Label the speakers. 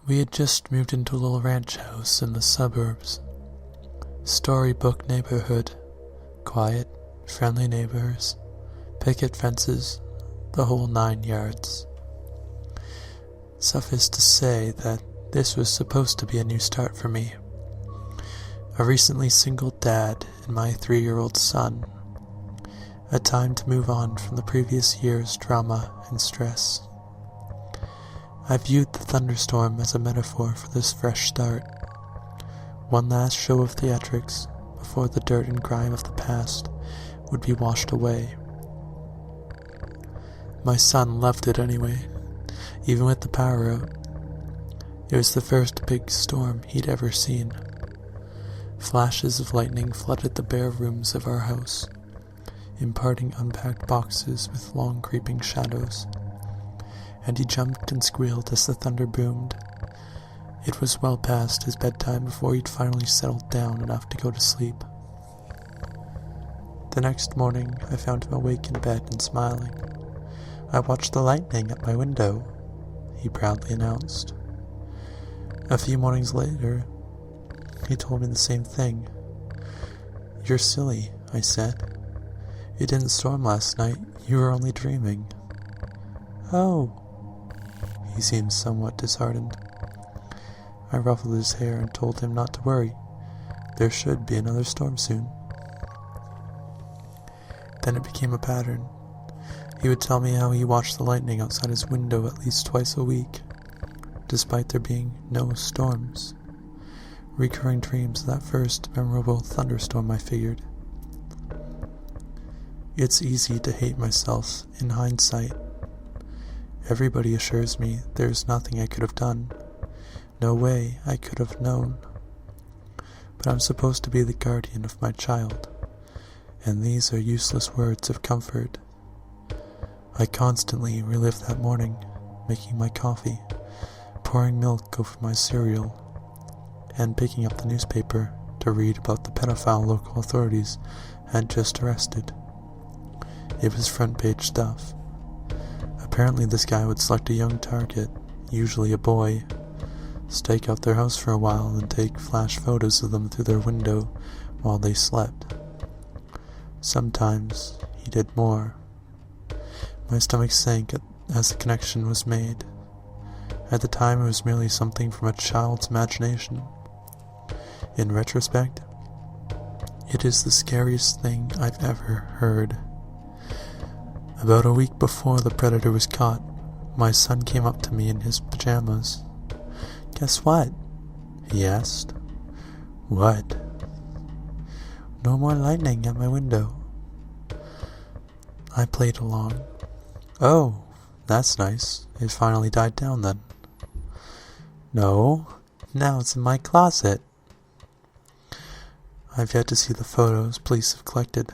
Speaker 1: We had just moved into a little ranch house in the suburbs. Storybook neighborhood. Quiet, friendly neighbors, picket fences, the whole 9 yards. Suffice to say that this was supposed to be a new start for me. A recently single dad and my 3-year-old son. A time to move on from the previous year's drama and stress. I viewed the thunderstorm as a metaphor for this fresh start. One last show of theatrics before the dirt and grime of the past would be washed away. My son loved it anyway, even with the power out. It was the first big storm he'd ever seen. Flashes of lightning flooded the bare rooms of our house, imparting unpacked boxes with long creeping shadows, and he jumped and squealed as the thunder boomed. It was well past his bedtime before he'd finally settled down enough to go to sleep. The next morning, I found him awake in bed and smiling. "I watched the lightning at my window," he proudly announced. A few mornings later, he told me the same thing. "You're silly," I said. "It didn't storm last night. You were only dreaming." "Oh." He seemed somewhat disheartened. I ruffled his hair and told him not to worry. There should be another storm soon. Then it became a pattern. He would tell me how he watched the lightning outside his window at least twice a week, despite there being no storms. Recurring dreams of that first memorable thunderstorm, I figured. It's easy to hate myself in hindsight. Everybody assures me there's nothing I could have done. No way I could have known. But I'm supposed to be the guardian of my child, and these are useless words of comfort. I constantly relive that morning, making my coffee, pouring milk over my cereal, and picking up the newspaper to read about the pedophile local authorities had just arrested. It was front-page stuff. Apparently this guy would select a young target, usually a boy, stake out their house for a while and take flash photos of them through their window while they slept. Sometimes he did more. My stomach sank as the connection was made. At the time it was merely something from a child's imagination. In retrospect, it is the scariest thing I've ever heard. About a week before the predator was caught, my son came up to me in his pajamas. "Guess what?" he asked. "What?" "No more lightning at my window." I played along. "Oh, that's nice. It finally died down then." "No, now it's in my closet." I've yet to see the photos police have collected.